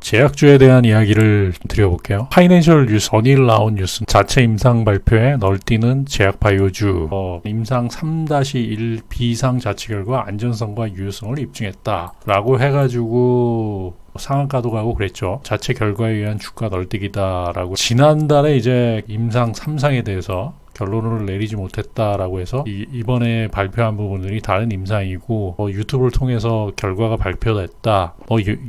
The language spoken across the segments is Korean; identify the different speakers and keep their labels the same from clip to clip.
Speaker 1: 제약주에 대한 이야기를 드려볼게요. 파이낸셜 뉴스, 어닐 나온 뉴스, 자체 임상 발표에 널뛰는 제약 바이오주, 임상 3-1 비상 자체 결과 안전성과 유효성을 입증했다 라고 해가지고 상한가도 가고 그랬죠. 자체 결과에 의한 주가 널뛰기다 라고. 지난달에 이제 임상 3상에 대해서 결론을 내리지 못했다라고 해서 이번에 발표한 부분들이 다른 임상이고 유튜브를 통해서 결과가 발표됐다.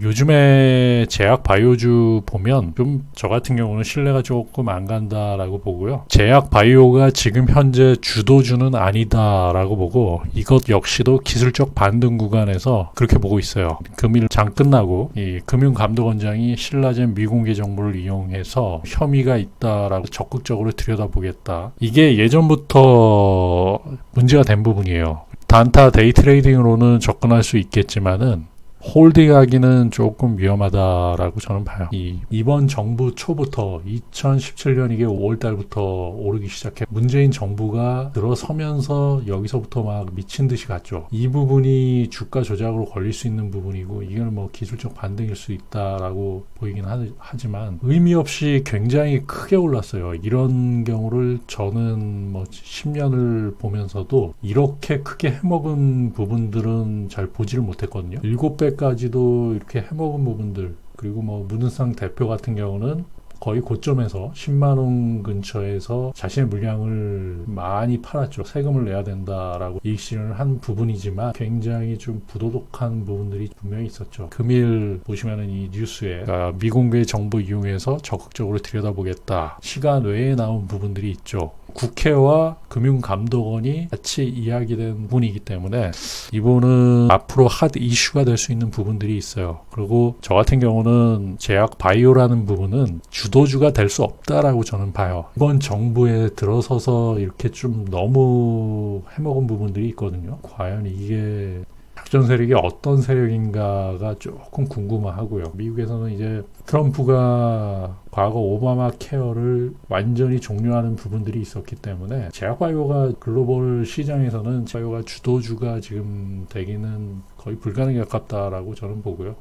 Speaker 1: 요즘에 제약 바이오주 보면 좀 저 같은 경우는 신뢰가 조금 안 간다라고 보고요. 제약 바이오가 지금 현재 주도주는 아니다라고 보고 이것 역시도 기술적 반등 구간에서 그렇게 보고 있어요. 금일 장 끝나고 이 금융감독원장이 신라젠 미공개 정보를 이용해서 혐의가 있다라고 적극적으로 들여다보겠다. 이게 예전부터 문제가 된 부분이에요. 단타 데이 트레이딩으로는 접근할 수 있겠지만은 홀딩하기는 조금 위험하다라고 저는 봐요. 이번 정부 초부터 2017년 이게 5월달부터 오르기 시작해 문재인 정부가 들어서면서 여기서부터 막 미친 듯이 갔죠. 이 부분이 주가 조작으로 걸릴 수 있는 부분이고 이건 뭐 기술적 반등일 수 있다라고 보이긴 하지만 의미 없이 굉장히 크게 올랐어요. 이런 경우를 저는 뭐 10년을 보면서도 이렇게 크게 해먹은 부분들은 잘 보지를 못했거든요. 7배 까지도 이렇게 해먹은 부분들, 그리고 뭐 문은상 대표 같은 경우는 거의 고점에서 10만 원 근처에서 자신의 물량을 많이 팔았죠. 세금을 내야 된다라고 이익 실현을 한 부분이지만 굉장히 좀 부도덕한 부분들이 분명히 있었죠. 금일 보시면은 이 뉴스에 미공개 정보 이용해서 적극적으로 들여다보겠다. 시간 외에 나온 부분들이 있죠. 국회와 금융감독원이 같이 이야기된 부분이기 때문에 이분은 앞으로 핫 이슈가 될 수 있는 부분들이 있어요. 그리고 저 같은 경우는 제약 바이오라는 부분은 주도주가 될 수 없다라고 저는 봐요. 이번 정부에 들어서서 이렇게 좀 너무 해먹은 부분들이 있거든요. 과연 이게 작전 세력이 어떤 세력인가가 조금 궁금하고요. 미국에서는 이제 트럼프가 과거 오바마 케어를 완전히 종료하는 부분들이 있었기 때문에 제약바이오가 글로벌 시장에서는 바이오가 주도주가 지금 되기는 거의 불가능에 가깝다라고 저는 보고요.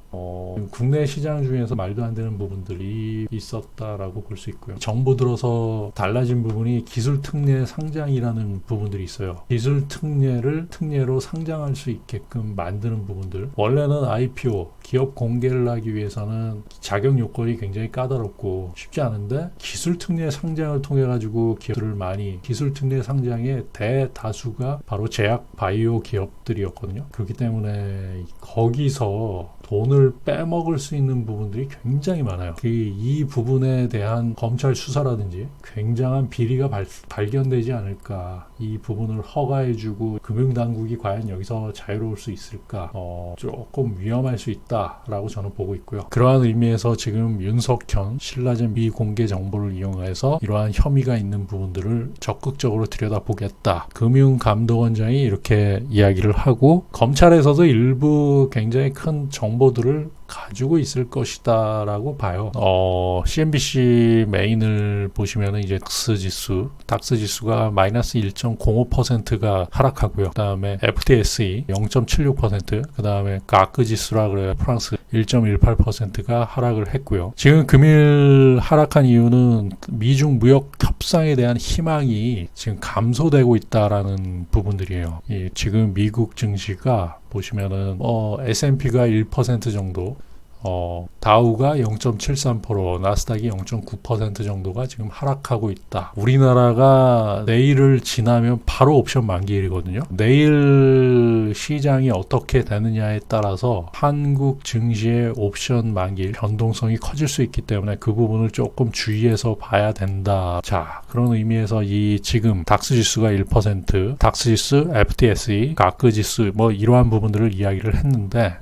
Speaker 1: 국내 시장 중에서 말도 안 되는 부분들이 있었다라고 볼 수 있고요. 정부 들어서 달라진 부분이 기술 특례 상장이라는 부분들이 있어요. 기술 특례로 상장할 수 있게끔 만드는 부분들. 원래는 IPO, 기업 공개를 하기 위해서는 자격 요건이 굉장히 까다롭고 쉽지 않은데 기술 특례 상장을 통해 가지고 기업들을 많이 기술 특례 상장의 대다수가 바로 제약 바이오 기업들이었거든요. 그렇기 때문에 거기서 돈을 빼먹을 수 있는 부분들이 굉장히 많아요. 이 부분에 대한 검찰 수사라든지 굉장한 비리가 발견되지 않을까. 이 부분을 허가해주고 금융당국이 과연 여기서 자유로울 수 있을까. 조금 위험할 수 있다라고 저는 보고 있고요. 그러한 의미에서 지금 윤석현 신라젠 미공개 정보를 이용해서 이러한 혐의가 있는 부분들을 적극적으로 들여다보겠다. 금융감독원장이 이렇게 이야기를 하고 검찰에서도 일부 굉장히 큰 정보들을 가지고 있을 것이다 라고 봐요. CNBC 메인을 보시면은 이제 닥스 지수가 마이너스 1.05%가 하락하고요. 그 다음에 FTSE 0.76%, 그 다음에 가크 지수라 그래요. 프랑스 1.18%가 하락을 했고요. 지금 금일 하락한 이유는 미중 무역 협상에 대한 희망이 지금 감소되고 있다라는 부분들이에요. 지금 미국 증시가 보시면은 S&P가 1% 정도, 다우가 0.73%, 나스닥이 0.9% 정도가 지금 하락하고 있다. 우리나라가 내일을 지나면 바로 옵션 만기일이거든요. 내일 시장이 어떻게 되느냐에 따라서 한국 증시의 옵션 만기일 변동성이 커질 수 있기 때문에 그 부분을 조금 주의해서 봐야 된다. 자, 그런 의미에서 지금 닥스 지수가 1%, 닥스 지수, FTSE, 가크 지수 이러한 부분들을 이야기를 했는데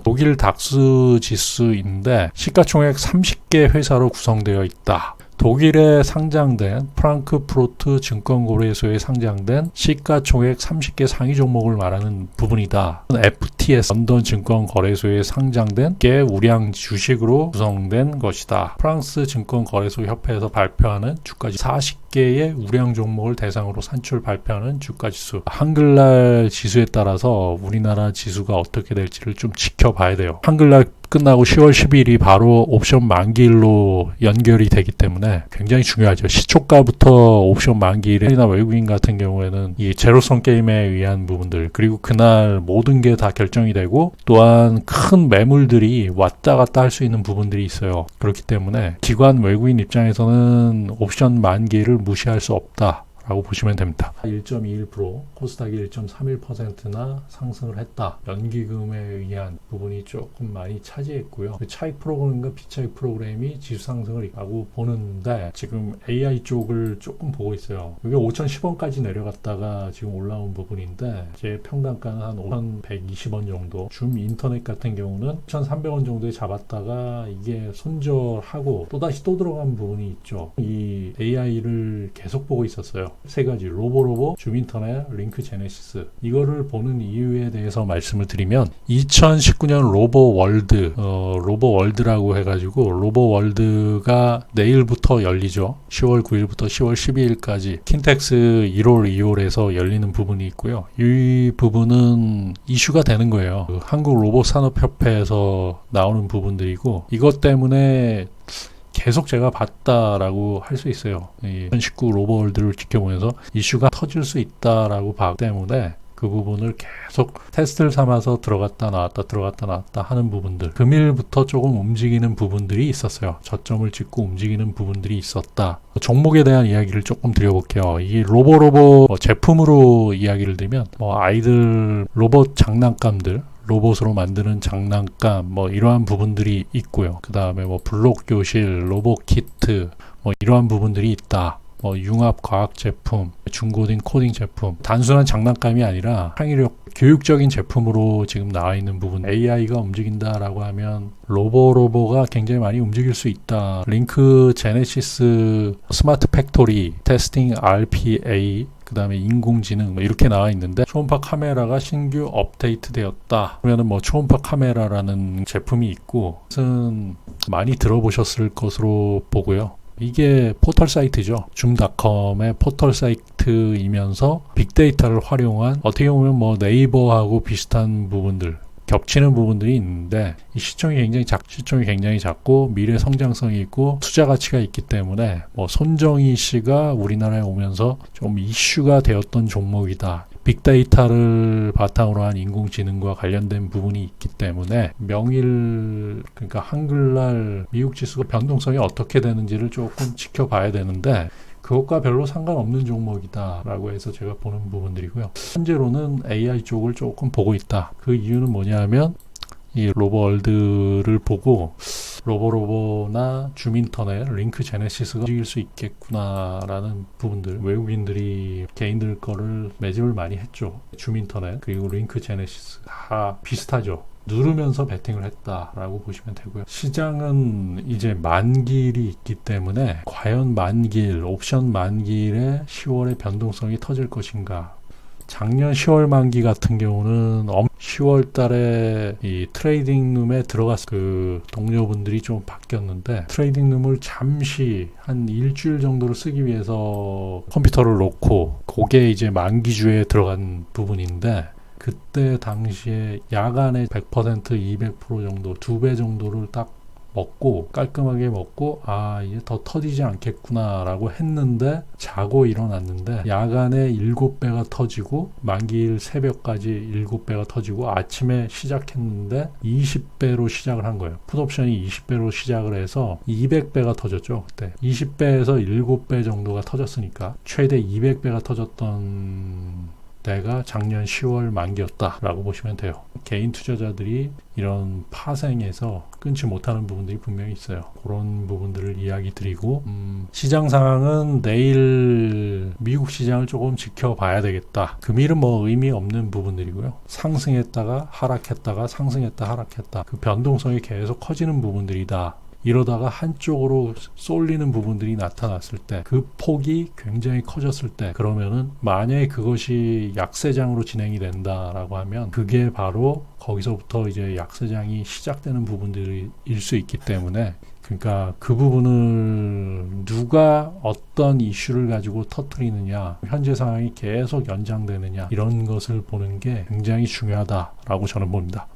Speaker 1: 독일 닥스 지수인데 시가총액 30개 회사로 구성되어 있다. 독일에 상장된 프랑크푸르트 증권거래소에 상장된 시가총액 30개 상위 종목을 말하는 부분이다. FTS 런던 증권거래소에 상장된 개 우량 주식으로 구성된 것이다. 프랑스 증권거래소 협회에서 발표하는 주가지수 40개의 우량 종목을 대상으로 산출 발표하는 주가지수. 한글날 지수에 따라서 우리나라 지수가 어떻게 될지를 좀 지켜봐야 돼요. 한글날 끝나고 10월 10일이 바로 옵션 만기일로 연결이 되기 때문에 굉장히 중요하죠. 시초가부터 옵션 만기일이나 외국인 같은 경우에는 이 제로섬 게임에 의한 부분들, 그리고 그날 모든 게 다 결정이 되고, 또한 큰 매물들이 왔다 갔다 할 수 있는 부분들이 있어요. 그렇기 때문에 기관 외국인 입장에서는 옵션 만기일을 무시할 수 없다 라고 보시면 됩니다. 1.21%, 코스닥이 1.31%나 상승을 했다. 연기금에 의한 부분이 조금 많이 차지했고요. 차익 프로그램과 비차익 프로그램이 지수 상승을 하고 보는데, 지금 AI 쪽을 조금 보고 있어요. 이게 5,010원까지 내려갔다가 지금 올라온 부분인데, 제 평단가는 한 5,120원 정도. 줌 인터넷 같은 경우는 1,300원 정도에 잡았다가 이게 손절하고 또다시 또 들어간 부분이 있죠. 이 AI를 계속 보고 있었어요. 세 가지, 로보로보, 줌인터넷, 링크 제네시스. 이거를 보는 이유에 대해서 말씀을 드리면, 2019년 로보월드, 로보월드라고 해가지고, 로보월드가 내일부터 열리죠. 10월 9일부터 10월 12일까지 킨텍스 1월, 2월에서 열리는 부분이 있고요. 이 부분은 이슈가 되는 거예요. 한국로봇산업협회에서 나오는 부분들이고, 이것 때문에 계속 제가 봤다라고 할 수 있어요. 2019 로보월드를 지켜보면서 이슈가 터질 수 있다라고 봤기 때문에 그 부분을 계속 테스트를 삼아서 들어갔다 나왔다 하는 부분들, 금일부터 조금 움직이는 부분들이 있었어요. 저점을 찍고 움직이는 부분들이 있었다. 종목에 대한 이야기를 조금 드려볼게요. 이 로보로보 제품으로 이야기를 드리면, 아이들 로봇 장난감들, 로봇으로 만드는 장난감, 이러한 부분들이 있고요. 그 다음에 블록 교실, 로봇 키트, 이러한 부분들이 있다. 융합 과학 제품, 중고딩 코딩 제품, 단순한 장난감이 아니라 창의력 교육적인 제품으로 지금 나와 있는 부분. AI가 움직인다라고 하면 로보가 굉장히 많이 움직일 수 있다. 링크 제네시스, 스마트 팩토리, 테스팅 RPA, 그 다음에 인공지능 이렇게 나와 있는데, 초음파 카메라가 신규 업데이트 되었다. 그러면은 초음파 카메라라는 제품이 있고, 그것은 많이 들어보셨을 것으로 보고요. 이게 포털 사이트죠. 줌닷컴의 포털 사이트이면서 빅데이터를 활용한, 어떻게 보면 네이버하고 비슷한 부분들, 겹치는 부분들이 있는데, 이 시총이 굉장히 작고 미래 성장성이 있고 투자 가치가 있기 때문에 손정희 씨가 우리나라에 오면서 좀 이슈가 되었던 종목이다. 빅데이터를 바탕으로 한 인공지능과 관련된 부분이 있기 때문에 그러니까 한글날 미국 지수가 변동성이 어떻게 되는지를 조금 지켜봐야 되는데, 그것과 별로 상관없는 종목이다 라고 해서 제가 보는 부분들이고요. 현재로는 AI 쪽을 조금 보고 있다. 그 이유는 뭐냐면, 이 로보월드를 보고 로보나 줌인터넷, 링크 제네시스가 움직일 수 있겠구나 라는 부분들, 외국인들이 개인들 거를 매집을 많이 했죠. 줌인터넷 그리고 링크 제네시스 다 비슷하죠. 누르면서 베팅을 했다라고 보시면 되고요. 시장은 이제 만기일이 있기 때문에 과연 옵션 만기일에 10월에 변동성이 터질 것인가. 작년 10월 만기 같은 경우는 10월 달에 이 트레이딩 룸에 들어갔을 그 동료분들이 좀 바뀌었는데, 트레이딩 룸을 잠시 한 일주일 정도를 쓰기 위해서 컴퓨터를 놓고, 그게 이제 만기주에 들어간 부분인데, 그때 당시에 야간에 100%, 200% 정도, 2배 정도를 딱 깔끔하게 먹고, 이제 더 터지지 않겠구나 라고 했는데, 자고 일어났는데 야간에 7배가 터지고, 만기일 새벽까지 7배가 터지고, 아침에 시작했는데 20배로 시작을 한 거예요. 풋옵션이 20배로 시작을 해서 200배가 터졌죠. 그때 20배에서 7배 정도가 터졌으니까 최대 200배가 터졌던 때가 작년 10월 만기였다라고 보시면 돼요. 개인 투자자들이 이런 파생에서 끊지 못하는 부분들이 분명히 있어요. 그런 부분들을 이야기 드리고, 시장 상황은 내일 미국 시장을 조금 지켜봐야 되겠다. 금일은 의미 없는 부분들이고요. 상승했다가 하락했다가 상승했다 하락했다. 그 변동성이 계속 커지는 부분들이다. 이러다가 한쪽으로 쏠리는 부분들이 나타났을 때, 그 폭이 굉장히 커졌을 때, 그러면은 만약에 그것이 약세장으로 진행이 된다라고 하면, 그게 바로 거기서부터 이제 약세장이 시작되는 부분들일 수 있기 때문에, 그러니까 그 부분을 누가 어떤 이슈를 가지고 터뜨리느냐, 현재 상황이 계속 연장되느냐, 이런 것을 보는 게 굉장히 중요하다라고 저는 봅니다.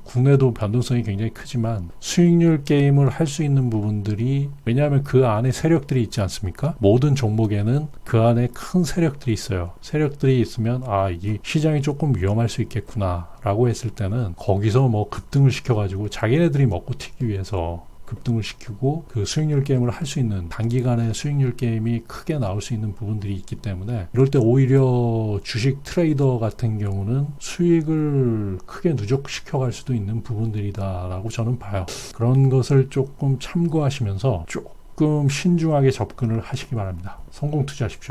Speaker 1: 국내도 변동성이 굉장히 크지만 수익률 게임을 할 수 있는 부분들이, 왜냐하면 그 안에 세력들이 있지 않습니까? 모든 종목에는 그 안에 큰 세력들이 있어요. 세력들이 있으면 이 시장이 조금 위험할 수 있겠구나 라고 했을 때는 거기서 뭐 급등을 시켜가지고 자기네들이 먹고 튀기 위해서 급등을 시키고 그 수익률 게임을 할 수 있는, 단기간에 수익률 게임이 크게 나올 수 있는 부분들이 있기 때문에, 이럴 때 오히려 주식 트레이더 같은 경우는 수익을 크게 누적시켜 갈 수도 있는 부분들이다 라고 저는 봐요. 그런 것을 조금 참고하시면서 조금 신중하게 접근을 하시기 바랍니다. 성공 투자하십시오.